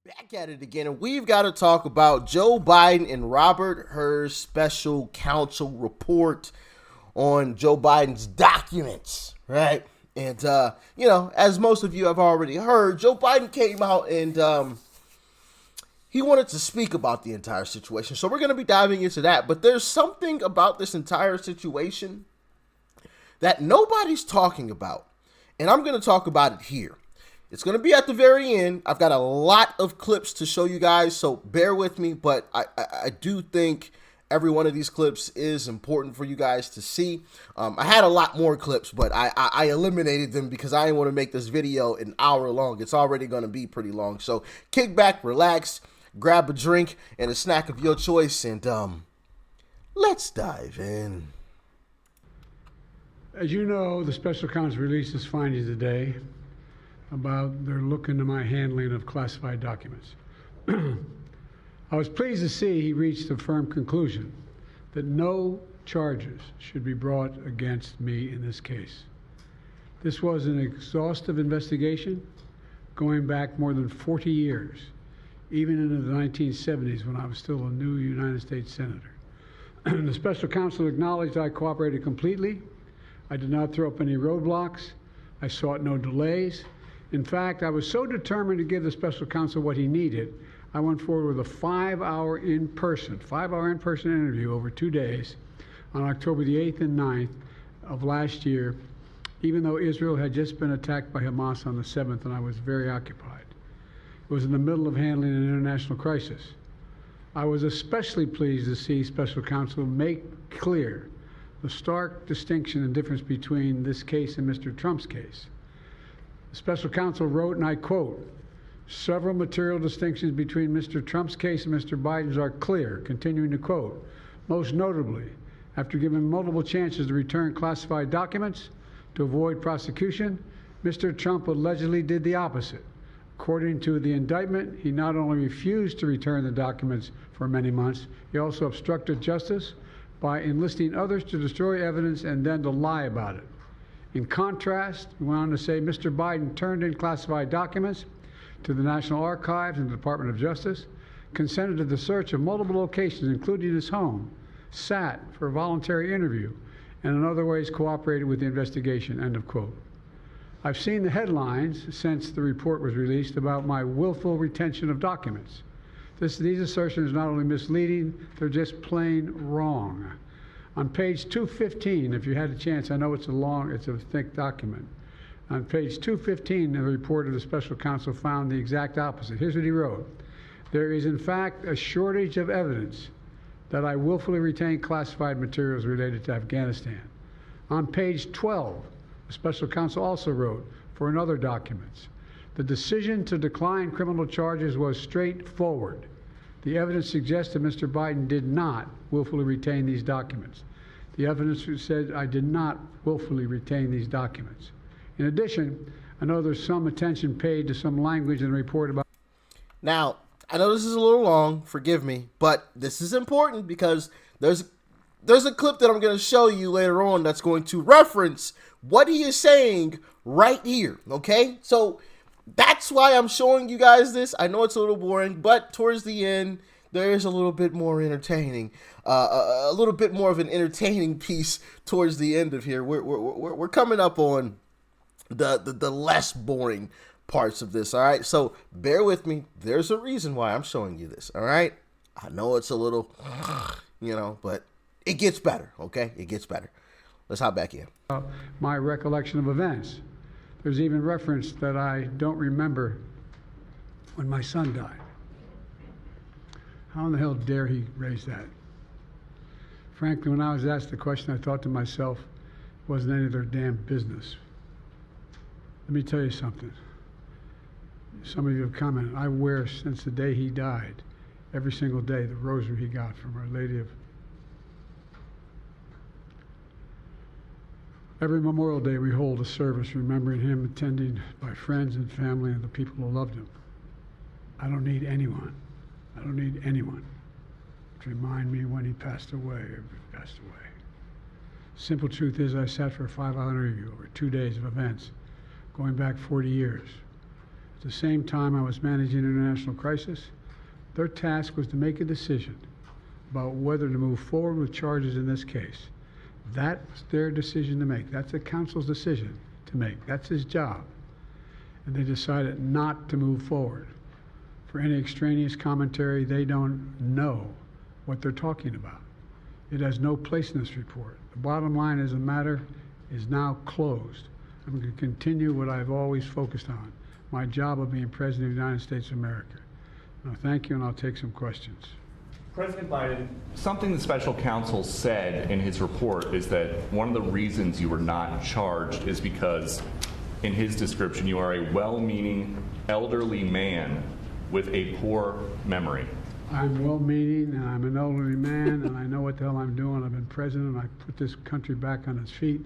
Back at it again, and we've got to talk about Joe Biden and Robert Hur's special counsel report on Joe Biden's documents, right? And, as most of you have already heard, Joe Biden came out and he wanted to speak about the entire situation. So we're going to be diving into that. But there's something about this entire situation that nobody's talking about. And I'm going to talk about it here. It's going to be at the very end. I've got a lot of clips to show you guys, so bear with me. But I do think every one of these clips is important for you guys to see. I had a lot more clips, but I eliminated them because I didn't want to make this video an hour long. It's already going to be pretty long. So kick back, relax, grab a drink and a snack of your choice, and let's dive in. As you know, the special counsel released his findings today about their look into my handling of classified documents. I was pleased to see he reached a firm conclusion that no charges should be brought against me in this case. This was an exhaustive investigation going back more than 40 years, even into the 1970s when I was still a new United States Senator. The special counsel acknowledged I cooperated completely. I did not throw up any roadblocks. I sought no delays. In fact, I was so determined to give the special counsel what he needed, I went forward with a 5-hour in-person interview over 2 days on October the 8th and 9th of last year, even though Israel had just been attacked by Hamas on the 7th and I was very occupied. It was in the middle of handling an international crisis. I was especially pleased to see special counsel make clear the stark distinction and difference between this case and Mr. Trump's case. The special counsel wrote, and I quote, "Several material distinctions between Mr. Trump's case and Mr. Biden's are clear," continuing to quote, "Most notably, after given multiple chances to return classified documents to avoid prosecution, Mr. Trump allegedly did the opposite. According to the indictment, he not only refused to return the documents for many months, he also obstructed justice by enlisting others to destroy evidence and then to lie about it. In contrast," we went on to say, "Mr. Biden turned in classified documents to the National Archives and the Department of Justice, consented to the search of multiple locations, including his home, sat for a voluntary interview, and in other ways cooperated with the investigation," end of quote. I've seen the headlines since the report was released about my willful retention of documents. These assertions are not only misleading, they're just plain wrong. On page 215, if you had a chance, I know it's a thick document. On page 215, the report of the special counsel found the exact opposite. Here's what he wrote. "There is, in fact, a shortage of evidence that I willfully retained classified materials related to Afghanistan." On page 12, the special counsel also wrote for another documents, "The decision to decline criminal charges was straightforward. The evidence suggests that Mr. Biden did not willfully retain these documents. The evidence said I did not willfully retain these documents. In addition, I know there's some attention paid to some language in the report about..." Now, I know this is a little long, forgive me, but this is important because there's a clip that I'm going to show you later on that's going to reference what he is saying right here, okay? So that's why I'm showing you guys this. I know it's a little boring, but towards the end, there is a little bit more entertaining, a little bit more of an entertaining piece towards the end of here. We're coming up on the less boring parts of this, all right? So bear with me. There's a reason why I'm showing you this, all right? I know it's a little, but it gets better, okay? It gets better. Let's hop back in. My recollection of events. There's even reference that I don't remember when my son died. How in the hell dare he raise that? Frankly, when I was asked the question, I thought to myself, it wasn't any of their damn business. Let me tell you something. Some of you have commented, I wear since the day he died, every single day, the rosary he got from Our Lady of... Every Memorial Day we hold a service remembering him, attended by friends and family and the people who loved him. I don't need anyone to remind me when he passed away or if he passed away. Simple truth is I sat for a 5-hour interview over 2 days of events going back 40 years. the same time I was managing international crisis. Their task was to make a decision about whether to move forward with charges in this case. That's their decision to make. That's the counsel's decision to make. That's his job. And they decided not to move forward. For any extraneous commentary, they don't know what they're talking about. It has no place in this report. The bottom line is the matter is now closed. I'm going to continue what I've always focused on, my job of being President of the United States of America. Now, thank you, and I'll take some questions. President Biden, something the special counsel said in his report is that one of the reasons you were not charged is because, in his description, you are a well-meaning elderly man with a poor memory. I'm well-meaning, and I'm an elderly man, and I know what the hell I'm doing. I've been president, and I put this country back on its feet.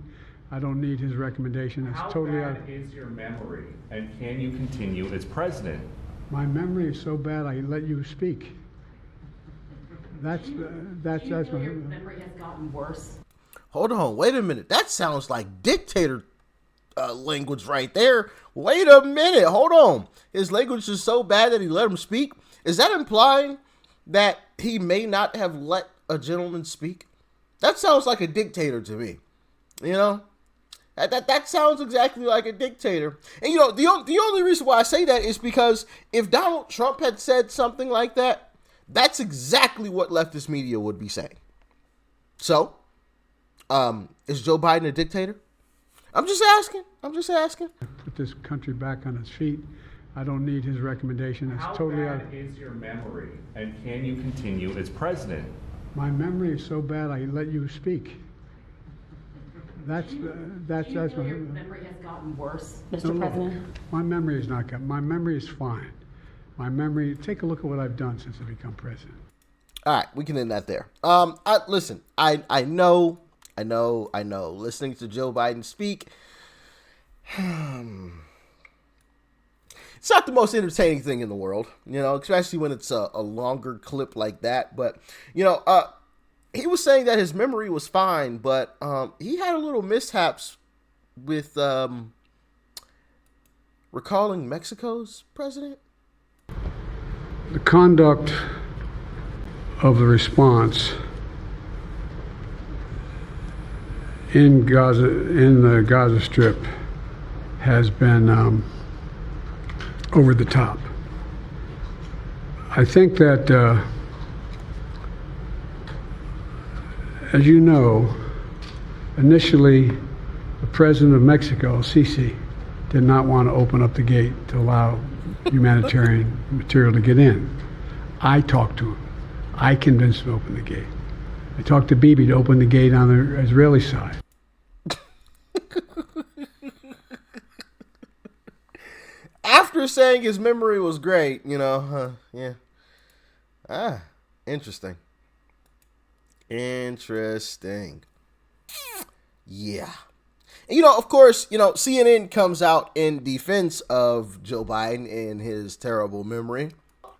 I don't need his recommendation. It's totally How bad is your memory, and can you continue as president? My memory is so bad I let you speak. That's Do you my feel your memory has gotten worse? Hold on, wait a minute. That sounds like dictator language right there. Wait a minute, hold on. His language is so bad that he let him speak. Is that implying that he may not have let a gentleman speak? That sounds like a dictator to me. You know, that sounds exactly like a dictator. And you know, the only reason why I say that is because if Donald Trump had said something like that, that's exactly what leftist media would be saying. So, is Joe Biden a dictator? I'm just asking. put this country back on its feet. I don't need his recommendation. It's How totally bad is your memory, and can you continue as president? My memory is so bad I let you speak. That's Do you my feel your memory has gotten worse, Mr. No, President? My memory is not good. My memory is fine. My memory. Take a look at what I've done since I become president. All right, we can end that there. Listen, I know. Listening to Joe Biden speak, it's not the most entertaining thing in the world, you know, especially when it's a longer clip like that. But, you know, he was saying that his memory was fine, but he had a little mishaps with recalling Mexico's president. The conduct of the response in Gaza, in the Gaza Strip, has been over the top. I think that, as you know, initially the president of Mexico, Sisi, did not want to open up the gate to allow humanitarian material to get in. I talked to him. I convinced him to open the gate. I talked to Bibi to open the gate on the Israeli side. After saying his memory was great, you know, yeah. Interesting. Yeah. And, you know, of course, you know, CNN comes out in defense of Joe Biden and his terrible memory.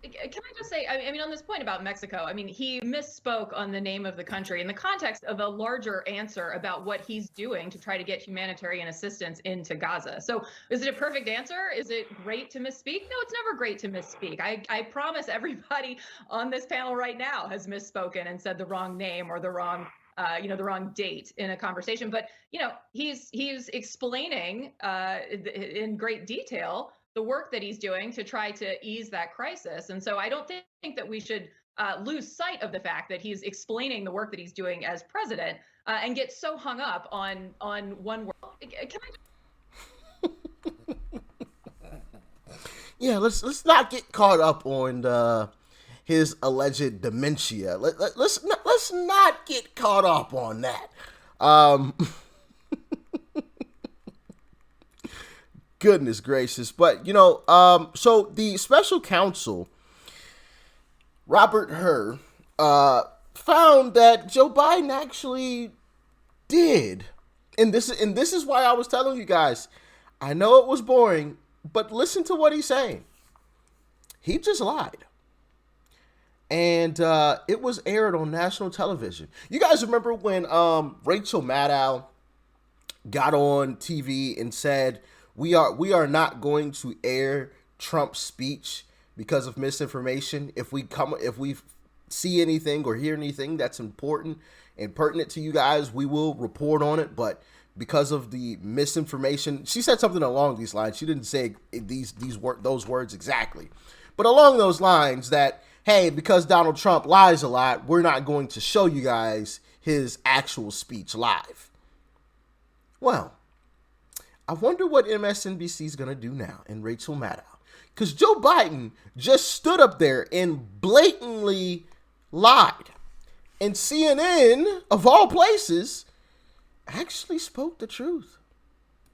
Can I just say, I mean, on this point about Mexico, I mean, he misspoke on the name of the country in the context of a larger answer about what he's doing to try to get humanitarian assistance into Gaza. So is it a perfect answer? Is it great to misspeak? No, it's never great to misspeak. I promise everybody on this panel right now has misspoken and said the wrong name or the wrong the wrong date in a conversation. But, you know, he's explaining in great detail the work that he's doing to try to ease that crisis. And so I don't think that we should lose sight of the fact that he's explaining the work that he's doing as president and get so hung up on one word. Can I? Yeah, let's not get caught up on his alleged dementia. Let's not get caught up on that. Goodness gracious. But, you know, so the special counsel, Robert Hur, found that Joe Biden actually did. And this is why I was telling you guys, I know it was boring, but listen to what he's saying. He just lied. And it was aired on national television. You guys remember when Rachel Maddow got on TV and said, we are not going to air Trump's speech because of misinformation. If we see anything or hear anything that's important and pertinent to you guys, we will report on it. But because of the misinformation, she said something along these lines. She didn't say those words exactly, but along those lines that, hey, because Donald Trump lies a lot, we're not going to show you guys his actual speech live. Well, I wonder what MSNBC is going to do now and Rachel Maddow, because Joe Biden just stood up there and blatantly lied. And CNN, of all places, actually spoke the truth.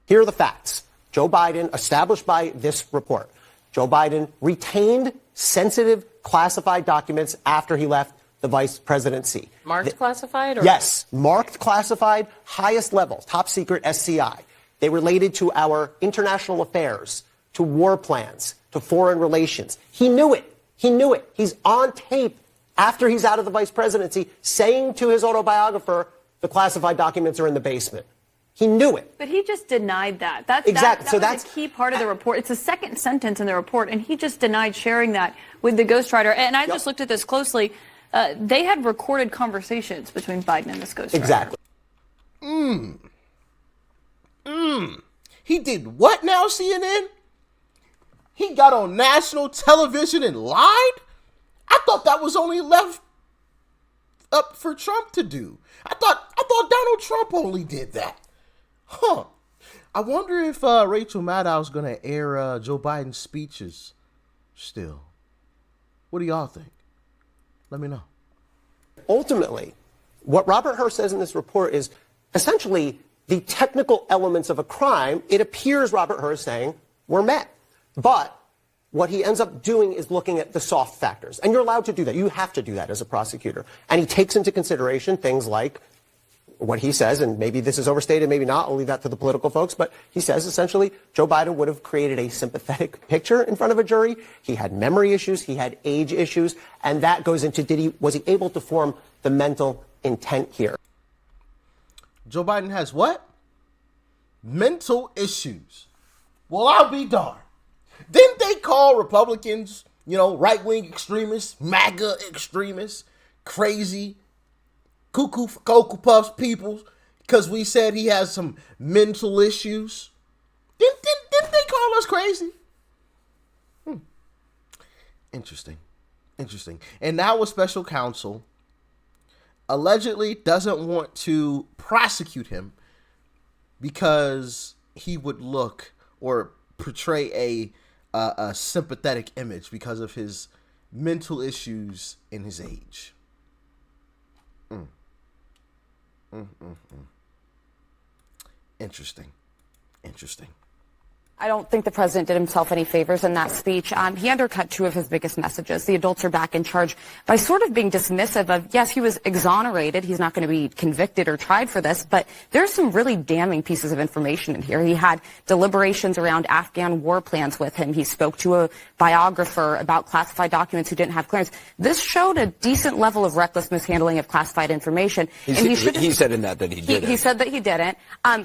Here are the facts. Joe Biden, established by this report, Joe Biden retained sensitive classified documents after he left the vice presidency. Marked classified? Or? Yes, marked classified, highest level, top secret SCI. They related to our international affairs, to war plans, to foreign relations. He knew it. He knew it. He's on tape after he's out of the vice presidency saying to his autobiographer, the classified documents are in the basement. He knew it. But he just denied that. Exactly. That was a key part of the report. It's the second sentence in the report, and he just denied sharing that with the ghostwriter. And I just looked at this closely. They had recorded conversations between Biden and this ghostwriter. Exactly. He did what now, CNN? He got on national television and lied? I thought that was only left up for Trump to do. I thought Donald Trump only did that. Huh. I wonder if Rachel Maddow's going to air Joe Biden's speeches still. What do y'all think? Let me know. Ultimately, what Robert Hur says in this report is essentially the technical elements of a crime, it appears Robert Hur is saying, were met. But what he ends up doing is looking at the soft factors. And you're allowed to do that. You have to do that as a prosecutor. And he takes into consideration things like what he says, and maybe this is overstated, maybe not. I'll leave that to the political folks. But he says, essentially, Joe Biden would have created a sympathetic picture in front of a jury. He had memory issues. He had age issues. And that goes into, was he able to form the mental intent here? Joe Biden has what? Mental issues. Well, I'll be darned. Didn't they call Republicans, right-wing extremists, MAGA extremists, crazy, cuckoo for Cocoa Puffs people, because we said he has some mental issues? Didn't they call us crazy? Interesting. And now a special counsel allegedly doesn't want to prosecute him because he would look or portray a sympathetic image because of his mental issues and his age. Interesting. I don't think the president did himself any favors in that speech. He undercut two of his biggest messages. The adults are back in charge by sort of being dismissive of, yes, he was exonerated. He's not going to be convicted or tried for this, but there's some really damning pieces of information in here. He had deliberations around Afghan war plans with him. He spoke to a biographer about classified documents who didn't have clearance. This showed a decent level of reckless mishandling of classified information. He said in that he didn't. He said that he didn't.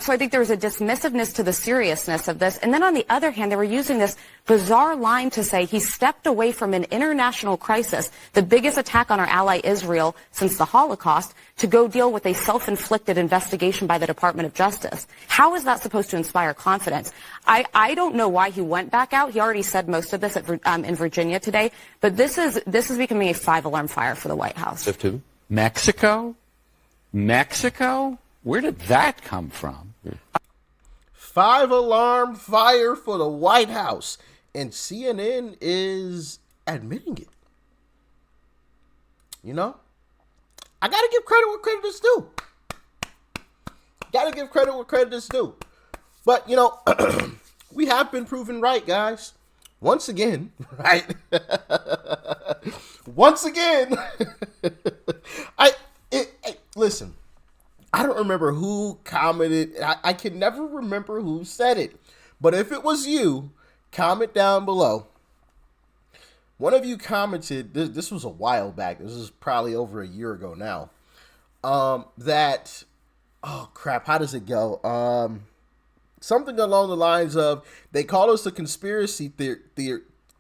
So I think there was a dismissiveness to the seriousness of this. And then on the other hand, they were using this bizarre line to say he stepped away from an international crisis, the biggest attack on our ally Israel since the Holocaust, to go deal with a self-inflicted investigation by the Department of Justice. How is that supposed to inspire confidence? I don't know why he went back out. He already said most of this in Virginia today, but this is becoming a 5-alarm fire for the White House. Mexico? Where did that come from? 5-alarm fire for the White House. And CNN is admitting it. I got to give credit where credit is due. But, we have been proven right, guys. Once again, right? Listen. I don't remember who commented. I can never remember who said it. But if it was you, comment down below. One of you commented, this was a while back. This is probably over a year ago now. Oh crap, how does it go? Something along the lines of, they call us a conspiracy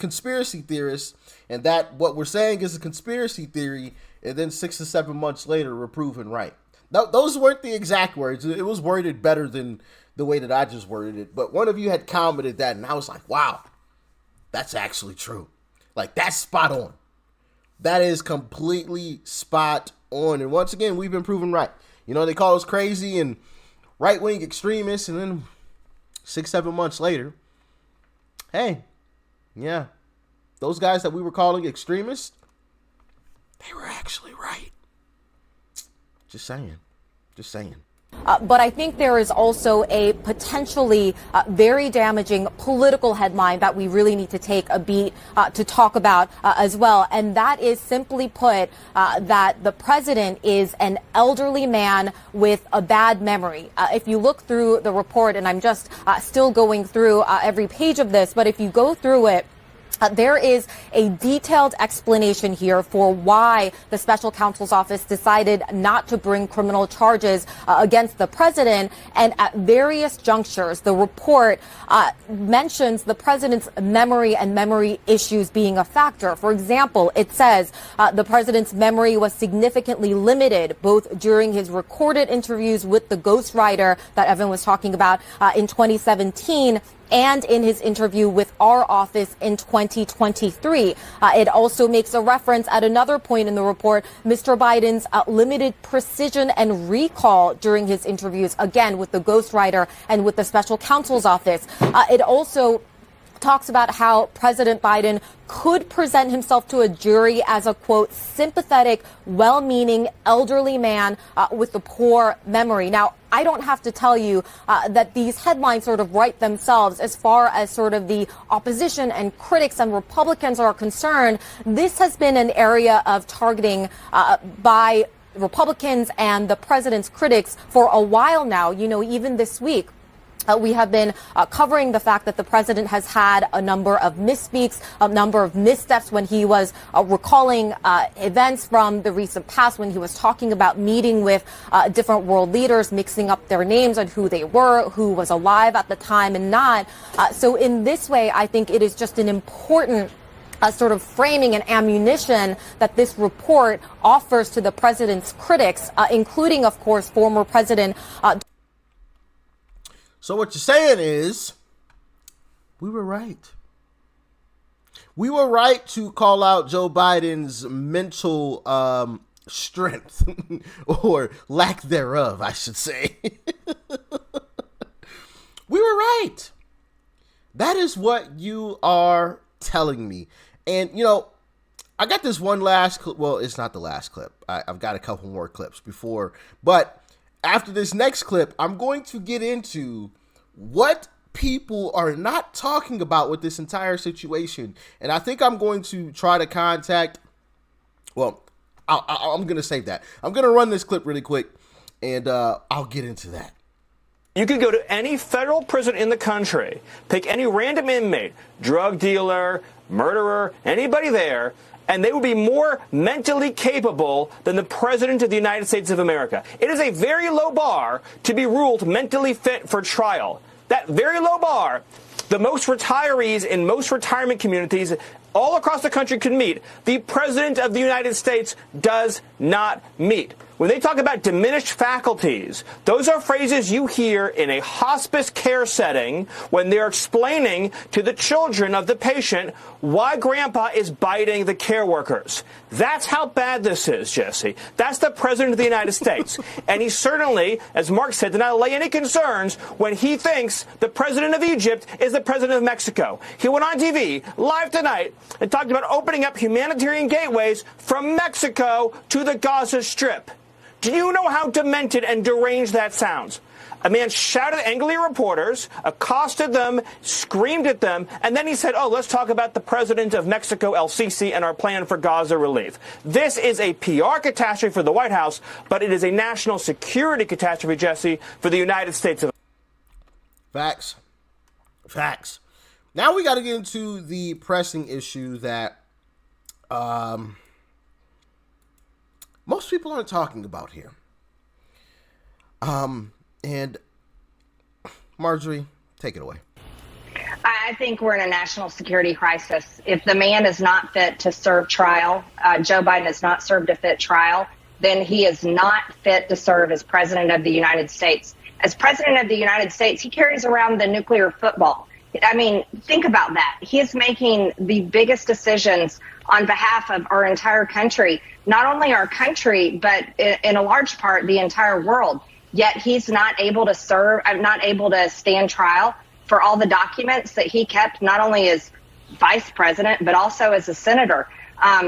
conspiracy theorists, and that what we're saying is a conspiracy theory, and then 6 to 7 months later we're proven right. Those weren't the exact words. It was worded better than the way that I just worded it. But one of you had commented that, and I was like, wow, that's actually true. Like, that's spot on. That is completely spot on. And once again, we've been proven right. You know, they call us crazy and right-wing extremists, and then 6, 7 months later, hey, yeah, those guys that we were calling extremists, they were actually right. Just saying. Just saying. But I think there is also a potentially very damaging political headline that we really need to take a beat to talk about as well. And that is, simply put, that the president is an elderly man with a bad memory. If you look through the report, and I'm just still going through every page of this, but if you go through it, there is a detailed explanation here for why the special counsel's office decided not to bring criminal charges against the president. And at various junctures, the report mentions the president's memory and memory issues being a factor. For example, it says the president's memory was significantly limited, both during his recorded interviews with the ghostwriter that Evan was talking about in 2017, and in his interview with our office in 2023. It also makes a reference at another point in the report, Mr. Biden's limited precision and recall during his interviews, again, with the ghostwriter and with the special counsel's office. It also talks about how President Biden could present himself to a jury as a, quote, sympathetic, well-meaning elderly man with a poor memory. Now, I don't have to tell you that these headlines sort of write themselves as far as sort of the opposition and critics and Republicans are concerned. This has been an area of targeting by Republicans and the president's critics for a while now. You know, even this week, we have been covering the fact that the president has had a number of misspeaks, a number of missteps when he was recalling events from the recent past, when he was talking about meeting with different world leaders, mixing up their names and who they were, who was alive at the time and not. So in this way, I think it is just an important sort of framing and ammunition that this report offers to the president's critics, including, of course, former President So what you're saying is, we were right. We were right to call out Joe Biden's mental strength, or lack thereof, I should say. We were right. That is what you are telling me. And, you know, I got this one last clip. Well, it's not the last clip. I've got a couple more clips before. But after this next clip, I'm going to get into what people are not talking about with this entire situation. And I think I'm going to try to contact, well, I'm going to save that. I'm going to run this clip really quick, and I'll get into that. You could go to any federal prison in the country, pick any random inmate, drug dealer, murderer, anybody there, and they would be more mentally capable than the President of the United States of America. It is a very low bar to be ruled mentally fit for trial. That very low bar, the most retirees in most retirement communities all across the country can meet, the President of the United States does not meet. When they talk about diminished faculties, those are phrases you hear in a hospice care setting when they're explaining to the children of the patient why grandpa is biting the care workers. That's how bad this is, Jesse. That's the President of the United States. And he certainly, as Mark said, did not allay any concerns when he thinks the President of Egypt is the President of Mexico. He went on TV live tonight and talked about opening up humanitarian gateways from Mexico to the Gaza Strip. Do you know how demented and deranged that sounds? A man shouted at angry reporters, accosted them, screamed at them, and then he said, oh, let's talk about the president of Mexico, El Sisi, and our plan for Gaza relief. This is a PR catastrophe for the White House, but it is a national security catastrophe, Jesse, for the United States of Facts. Facts. Now we got to get into the pressing issue that most people aren't talking about here. And Marjorie, take it away. I think we're in a national security crisis. If the man is not fit to serve trial, Joe Biden has not served a fit trial, then he is not fit to serve as president of the United States. As president of the United States, he carries around the nuclear football. I mean, think about that. He is making the biggest decisions on behalf of our entire country, not only our country, but in a large part, the entire world. Yet he's not able to serve, not able to stand trial for all the documents that he kept, not only as vice president, but also as a senator.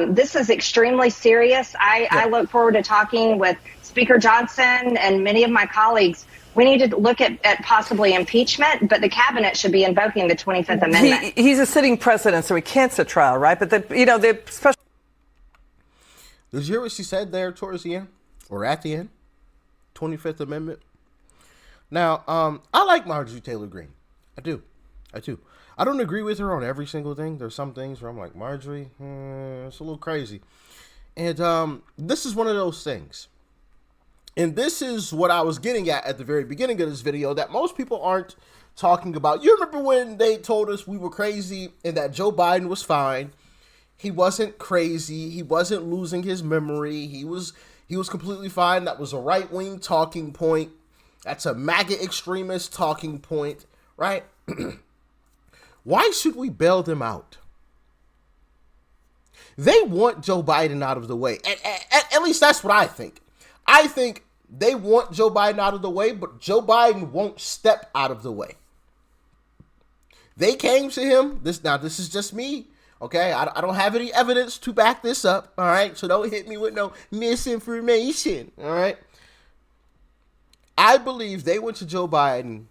This is extremely serious. I look forward to talking with Speaker Johnson and many of my colleagues. We need to look at possibly impeachment, but the cabinet should be invoking the 25th Amendment. He's a sitting president, so he can't sit trial, right? But the special. Did you hear what she said there towards the end, or at the end? 25th Amendment. Now, I like Marjorie Taylor Greene. I do. I don't agree with her on every single thing. There's some things where I'm like, Marjorie, it's a little crazy. And this is one of those things. And this is what I was getting at the very beginning of this video that most people aren't talking about. You remember when they told us we were crazy and that Joe Biden was fine? He wasn't crazy. He wasn't losing his memory. He was completely fine. That was a right-wing talking point. That's a MAGA extremist talking point, right? Why should we bail them out? They want Joe Biden out of the way. At least that's what I think. I think they want Joe Biden out of the way, but Joe Biden won't step out of the way. They came to him. This is just me. Okay, I don't have any evidence to back this up. All right, so don't hit me with no misinformation. All right. I believe they went to Joe Biden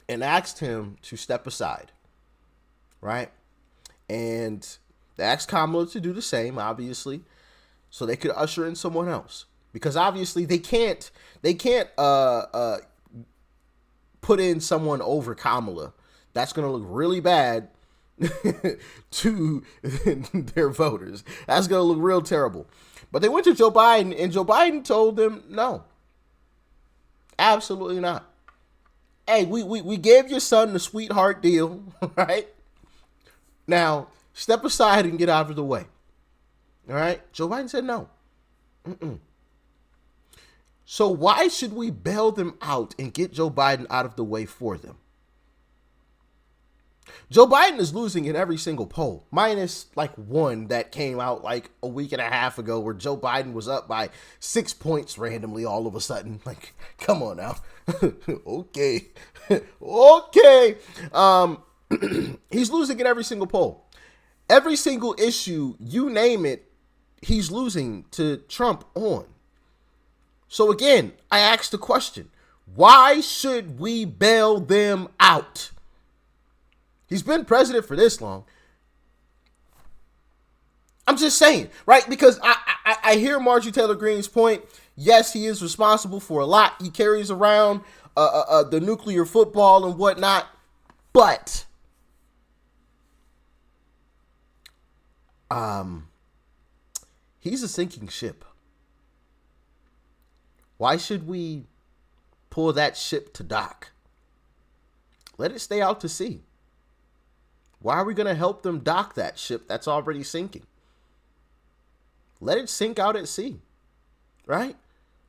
and asked him to step aside. Right. And they asked Kamala to do the same, obviously, so they could usher in someone else. Because obviously they can't put in someone over Kamala. That's going to look really bad to their voters. That's going to look real terrible. But they went to Joe Biden, and Joe Biden told them, no, absolutely not. Hey, we gave your son the sweetheart deal, right? Now, step aside and get out of the way. All right? Joe Biden said no. So why should we bail them out and get Joe Biden out of the way for them? Joe Biden is losing in every single poll, minus like one that came out like a week and a half ago where Joe Biden was up by 6 points randomly all of a sudden. Like, come on now. Okay. He's losing in every single poll. Every single issue, you name it, he's losing to Trump on. So again, I asked the question, why should we bail them out? He's been president for this long. I'm just saying, right? Because I hear Marjorie Taylor Greene's point. Yes, he is responsible for a lot. He carries around the nuclear football and whatnot. But he's a sinking ship. Why should we pull that ship to dock? Let it stay out to sea. Why are we going to help them dock that ship that's already sinking? Let it sink out at sea, right?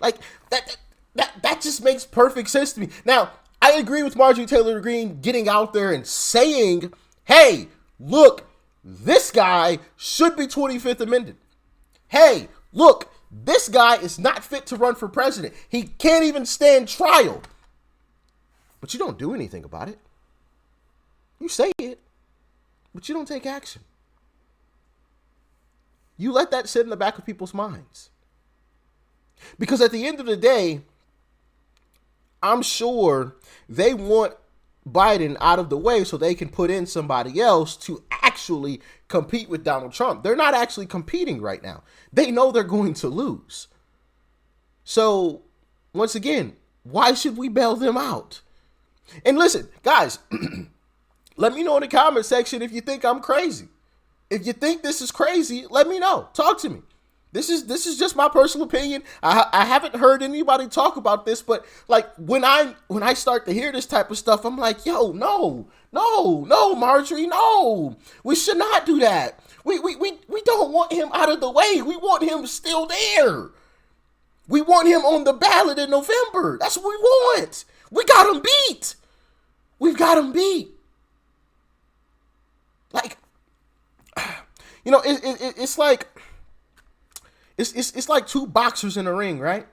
Like that just makes perfect sense to me. Now, I agree with Marjorie Taylor Greene getting out there and saying, hey, look, this guy should be 25th Amendment. Hey, look, this guy is not fit to run for president. He can't even stand trial. But you don't do anything about it. You say it, but you don't take action. You let that sit in the back of people's minds. Because at the end of the day, I'm sure they want Biden out of the way so they can put in somebody else to actually compete with Donald Trump. They're not actually competing right now. They know they're going to lose. So, once again, why should we bail them out? And listen, guys, let me know in the comment section if you think I'm crazy. If you think this is crazy, let me know. Talk to me. This is just my personal opinion. I haven't heard anybody talk about this, but like when I start to hear this type of stuff, I'm like, yo, no, Marjorie, no. We should not do that. We don't want him out of the way. We want him still there. We want him on the ballot in November. That's what we want. We got him beat. We've got him beat. Like, you know, it's like it's like two boxers in a ring, right?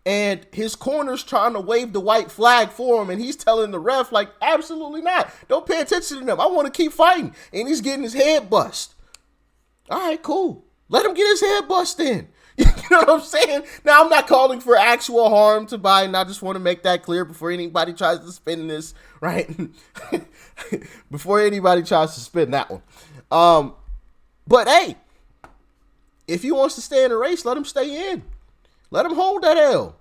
And his corner's trying to wave the white flag for him, and he's telling the ref, like, absolutely not. Don't pay attention to them. I want to keep fighting. And he's getting his head bust. All right, cool. Let him get his head bust in. You know what I'm saying? Now, I'm not calling for actual harm to Biden. I just want to make that clear before anybody tries to spin this, right? Before anybody tries to spin that one. But, hey, if he wants to stay in the race, let him stay in. Let him hold that L.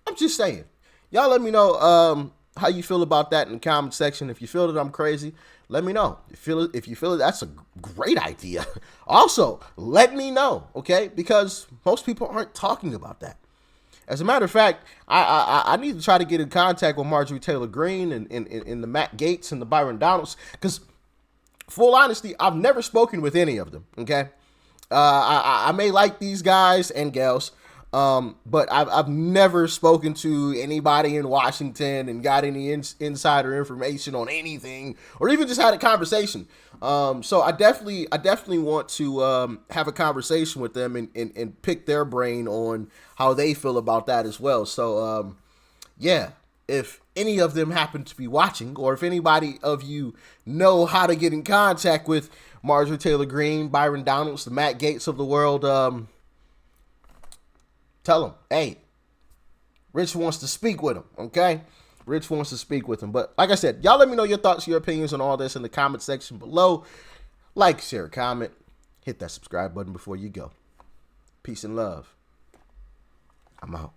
I'm just saying. Y'all let me know how you feel about that in the comment section. If you feel that I'm crazy, let me know. If you feel it, that's a great idea. Also, let me know, okay? Because most people aren't talking about that. As a matter of fact, I need to try to get in contact with Marjorie Taylor Greene and the Matt Gaetz and the Byron Donalds, because full honesty, I've never spoken with any of them, okay? I may like these guys and gals, but I've never spoken to anybody in Washington and got any insider information on anything, or even just had a conversation. So I definitely want to have a conversation with them and pick their brain on how they feel about that as well. So yeah, if any of them happen to be watching, or if anybody of you know how to get in contact with Marjorie Taylor Greene, Byron Donalds, the Matt Gaetz of the world, tell them, hey, Rich wants to speak with him, okay? Rich wants to speak with him. But like I said, y'all let me know your thoughts, your opinions on all this in the comment section below. Like, share, comment, hit that subscribe button before you go. Peace and love. I'm out.